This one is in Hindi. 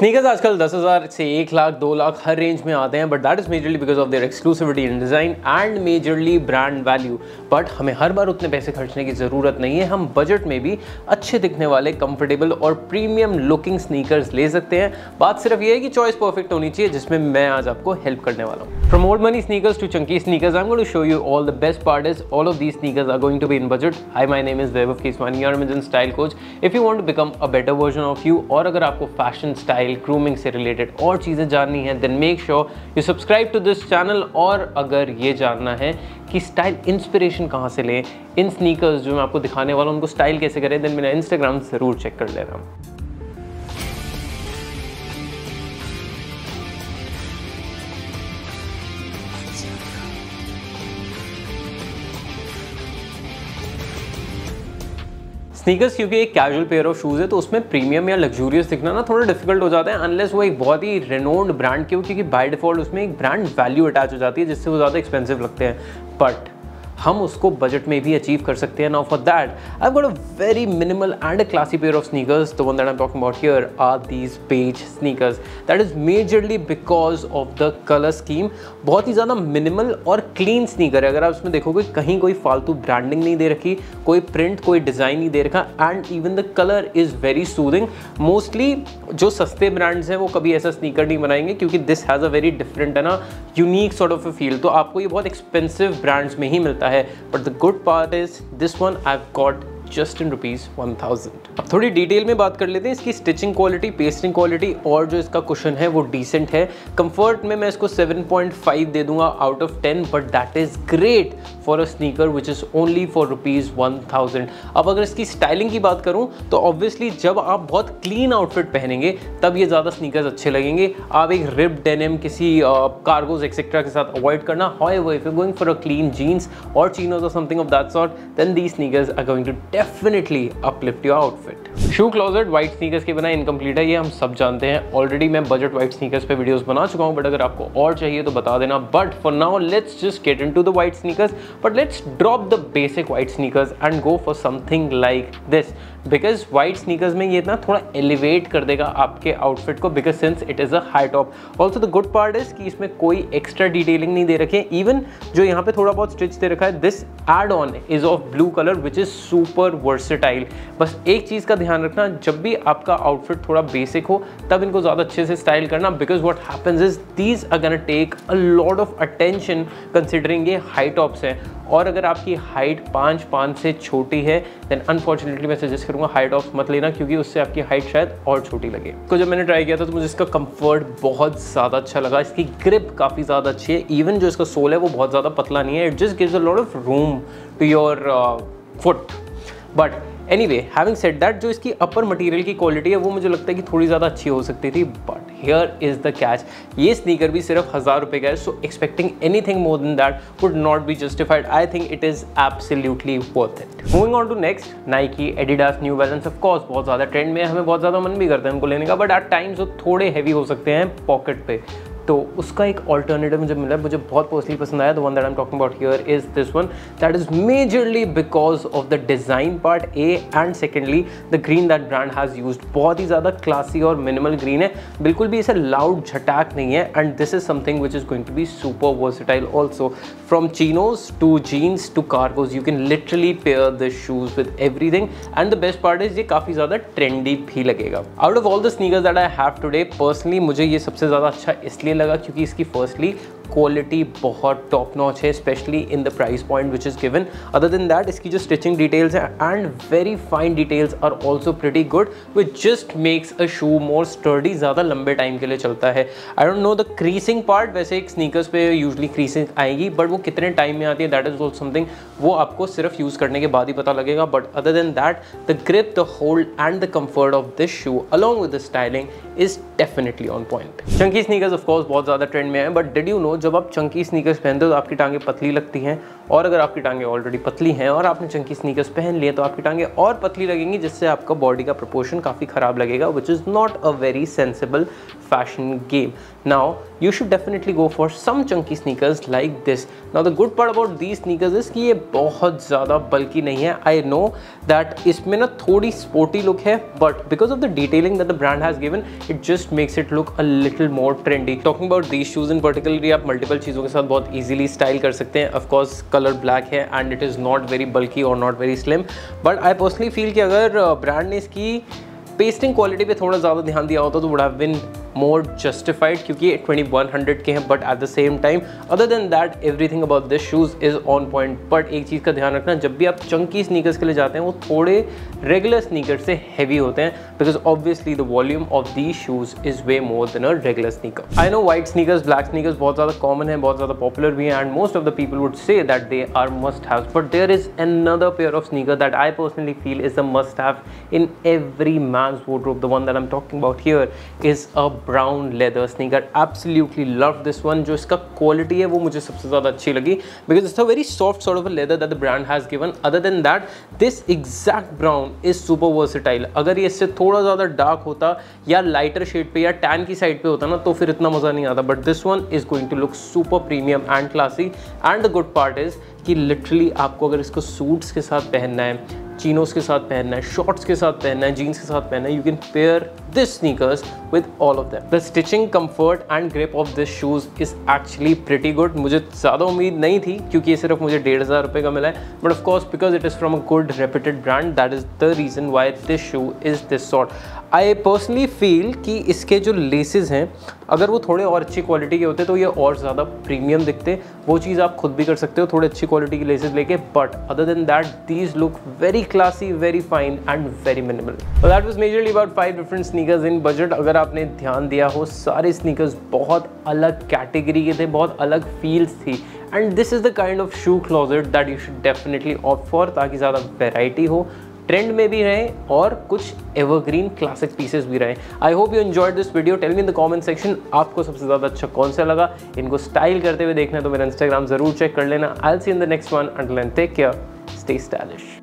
स्नीकर्स आजकल 10,000 से 1 लाख 2 लाख हर रेंज में आते हैं, but that is majorly because of their exclusivity in design and majorly brand value. But हमें हर बार उतने पैसे खर्चने की ज़रूरत नहीं है, हम बजट में भी अच्छे दिखने वाले कंफर्टेबल और प्रीमियम लुकिंग स्नीकर्स ले सकते हैं। बात सिर्फ ये है कि चॉइस परफेक्ट होनी चाहिए, जिसमें मैं आज आपको हेल्प करने वाला हूँ। From old money sneakers to chunky sneakers, I am going to show you all the best part is all of these sneakers are going to be in budget. Hi, my name is Vaibhav Keswani, your amazing style coach. If you want to become a better version of you, और अगर आपको फैशन, स्टाइल, ग्रूमिंग से रिलेटेड और चीज़ें जाननी है, then make sure you subscribe to this channel. और अगर ये जानना है कि स्टाइल इंस्पिरेशन कहाँ से लें, इन स्नीकर्स जो मैं आपको दिखाने वाला हूँ उनको स्टाइल कैसे करें, देन मेरा इंस्टाग्राम ज़रूर चेक कर लेना। स्नीकर्स क्योंकि एक कैजुअल पेयर ऑफ शूज़ है, तो उसमें प्रीमियम या लग्जूरियस दिखना ना थोड़ा डिफिकल्ट हो जाता है, अनलेस वो एक बहुत ही रेनोन्ड ब्रांड के हो, क्योंकि बाय डिफॉल्ट उसमें एक ब्रांड वैल्यू अटैच हो जाती है जिससे वो ज़्यादा एक्सपेंसिव लगते हैं। बट हम उसको बजट में भी अचीव कर सकते हैं। Now for that I have got a very minimal and a classy pair of sneakers. The one that I am talking about here are these beige sneakers. That is majorly because of the colour scheme. बहुत ही ज़्यादा मिनिमल और क्लीन स्नीकर है। अगर आप उसमें देखोगे कहीं कोई फालतू ब्रांडिंग नहीं दे रखी, कोई प्रिंट, कोई डिज़ाइन नहीं दे रखा, and even the colour is very soothing. Mostly जो सस्ते ब्रांड्स हैं वो कभी ऐसा स्नीकर नहीं बनाएंगे, क्योंकि this has a very different है ना unique sort of a feel. तो आपको ये बहुत एक्सपेंसिव ब्रांड्स में ही मिलता है, but the good part is this one I have got just in ₹1000। अब थोड़ी डिटेल में बात कर लेते हैं। इसकी स्टिचिंग क्वालिटी, पेस्टिंग क्वालिटी और जो इसका कुशन है वो डिसेंट है। कंफर्ट में मैं इसको 7.5 दे दूंगा out of 10, but that is great for a sneaker which is only for ₹1000। अब अगर इसकी स्टाइलिंग की बात करूं तो ऑब्वियसली जब आप बहुत क्लीन आउटफिट पहनेंगे तब ये ज़्यादा स्नीकर्स अच्छे लगेंगे। आप एक रिप डेनिम, किसी कार्गोज एक्सेट्रा के साथ अवॉइड करना। However if you going for a clean jeans और चिनोज और something of that sort, then these sneakers are going to definitely uplift your outfit. Shoe closet white sneakers के बिना इनकम्प्लीट है, ये हम सब जानते हैं। ऑलरेडी मैं बजट वाइट स्नीकर्स पे वीडियोस बना चुका हूँ, बट अगर आपको और चाहिए तो बता देना। But for now let's just get into the white sneakers, but let's drop the basic white sneakers and go for something like this, because white sneakers में ये ना थोड़ा एलिवेट कर देगा आपके आउटफिट को, because since it is a high top. Also the good part is कि इसमें कोई एक्स्ट्रा डिटेलिंग नहीं दे रखी है। इवन जो यहाँ पे थोड़ा बहुत स्टिच दे रखा है, this add on is of blue colour which is super versatile. बस एक चीज़ का ध्यान रखना, जब भी आपका आउटफिट थोड़ा बेसिक हो तब इनको ज़्यादा अच्छे से स्टाइल करना, because what happens is these are gonna take a lot of attention considering ये हाई टॉप्स हैं। और अगर आपकी हाइट 5'5" से छोटी है, देन अनफॉर्चुनेटली मैं सजेस्ट करूँगा हाई टॉप्स मत लेना, क्योंकि उससे आपकी हाइट शायद और छोटी लगे। तो जब मैंने ट्राई किया था तो मुझे इसका कंफर्ट बहुत ज़्यादा अच्छा लगा। इसकी ग्रिप काफ़ी ज़्यादा अच्छी है। इवन जो इसका सोल है वो बहुत ज़्यादा पतला नहीं है। It just gives a lot of room to your foot. But anyway, having said that, जो इसकी अपर मटेरियल की क्वालिटी है वो मुझे लगता है कि थोड़ी ज़्यादा अच्छी हो सकती थी। But here is the catch, ये स्नीकर भी सिर्फ 1000 रुपये का है, so expecting anything more than that would not be justified. I think it is absolutely worth it. Moving on to next, Nike, Adidas, New Balance. Of course बहुत ज़्यादा ट्रेंड में है, हमें बहुत ज़्यादा मन भी करता है उनको लेने का, बट एट टाइम्स वो थोड़े हैवी हो सकते हैं पॉकेट पे। तो उसका एक ऑल्टरनेटिव मुझे मिला, मुझे बहुत पर्सनली पसंद आया। The one that I am talking about here is this one, that is majorly because of the design part A, and secondly the green that brand has used. बहुत ही ज़्यादा क्लासी और मिनिमल ग्रीन है, बिल्कुल भी ऐसा लाउड झटाक नहीं है। And this is something which is going to be super versatile also. From chinos to jeans to cargos, you can literally pair this shoes with everything. And the best part is ये काफ़ी ज़्यादा ट्रेंडी भी लगेगा। Out of all the sneakers that I have today, personally मुझे ये सबसे ज़्यादा अच्छा इसलिए लगा क्योंकि इसकी फर्स्टली क्वालिटी बहुत टॉप नॉच है, specially in the price point which is given. Other than that, इसकी जो स्टिचिंग डिटेल्स हैं and very fine details are also pretty good, which just makes a shoe more sturdy, ज़्यादा लंबे टाइम के लिए चलता है। I don't know the creasing part, वैसे एक स्नीकर्स पे यूजली क्रीसिंग आएगी, बट वो कितने टाइम में आती है दैट इज ऑल्सो समथिंग वो आपको सिर्फ यूज़ करने के बाद ही पता लगेगा। But other than that, the grip, the hold and the comfort of this shoe along with the styling is definitely on point. Chunky sneakers of course of course बहुत ज़्यादा ट्रेंड में है, बट डिड यू नो जब आप चंकी स्नीकर्स पहनते हो तो आपकी टांगें पतली लगती हैं, और अगर आपकी टांगें ऑलरेडी पतली हैं और आपने चंकी स्नीकर्स पहन लिए तो आपकी टांगें और पतली लगेंगी, जिससे आपका बॉडी का प्रोपोर्शन काफ़ी ख़राब लगेगा, which is not a very sensible fashion game. Now you should definitely go for some chunky sneakers like this. Now the good part about these sneakers is कि ये बहुत ज़्यादा bulky नहीं है. I know that इसमें ना थोड़ी sporty look है, but because of the detailing that the brand has given, it just makes it look a little more trendy. Talking about these shoes in particular, आप multiple चीज़ों के साथ बहुत easily style कर सकते हैं. Of course color black है and it is not very bulky or not very slim. But I personally feel कि अगर brand ने इसकी पेस्टिंग क्वालिटी पे थोड़ा ज़्यादा ध्यान दिया होता तो would have been more justified, क्योंकि ये 2100 के हैं, but at the same time other than that everything about this shoes is on point. But एक चीज़ का ध्यान रखना, जब भी आप चंकी स्नीकर्स के लिए जाते हैं वो थोड़े रेगुलर स्नीकर्स से हैवी होते हैं, because obviously the volume of these shoes is way more than a regular sneaker. I know white sneakers, black sneakers बहुत ज़्यादा कॉमन है, बहुत ज़्यादा पॉपुलर भी है, and most of the people would say that they are must have, but there is another pair of sneaker that I personally feel is a must have in every man's wardrobe. The one that I'm talking about here is a brown leather sneaker. Absolutely love this one. जो इसका quality है वो मुझे सबसे ज़्यादा अच्छी लगी, because it's a very soft sort of a leather that the brand has given. Other than that, this exact brown is super versatile. अगर ये इससे थोड़ा ज़्यादा डार्क होता या लाइटर शेड पे या टैन की साइड पे होता ना तो फिर इतना मज़ा नहीं आता, but this one is going to look super premium and classy. And the good part is कि लिटरली आपको अगर इसको सूट्स के साथ पहनना है, चिनोस के साथ पहनना है, शॉर्ट्स के साथ पहनना है, जीन्स के साथ पहनना है, you can pair this sneakers with all of them. The stitching, comfort and grip of this shoes is actually pretty good. मुझे ज़्यादा उम्मीद नहीं थी क्योंकि ये सिर्फ मुझे 1500 रुपये का मिला है, but of course because it is from a good reputed brand, that is the reason why this shoe is this sort. I personally feel कि इसके जो लेसेस हैं अगर वो थोड़े और अच्छी क्वालिटी के होते तो ये और ज़्यादा प्रीमियम दिखते. वो चीज़ आप खुद भी कर सकते हो थोड़े अच्छी क्वालिटी के लेसेस लेके, but other than that these look very classy, very fine and very minimal. That was majorly about 5 different sneakers in budget. अगर आपने ध्यान दिया हो सारे स्नीकर्स बहुत अलग कैटेगरी के थे, बहुत अलग फील्स थी, and this is the kind of shoe closet that you should definitely opt for, ताकि ज़्यादा वेराइटी हो, ट्रेंड में भी रहें और कुछ एवरग्रीन क्लासिक पीसेस भी रहें. I hope you enjoyed this video. Tell me in the comment section आपको सबसे ज़्यादा अच्छा कौन सा लगा. इनको स्टाइल करते हुए देखना है तो मेरा इंस्टाग्राम ज़रूर चेक कर लेना. I will see in the next one. Until then take care, stay stylish.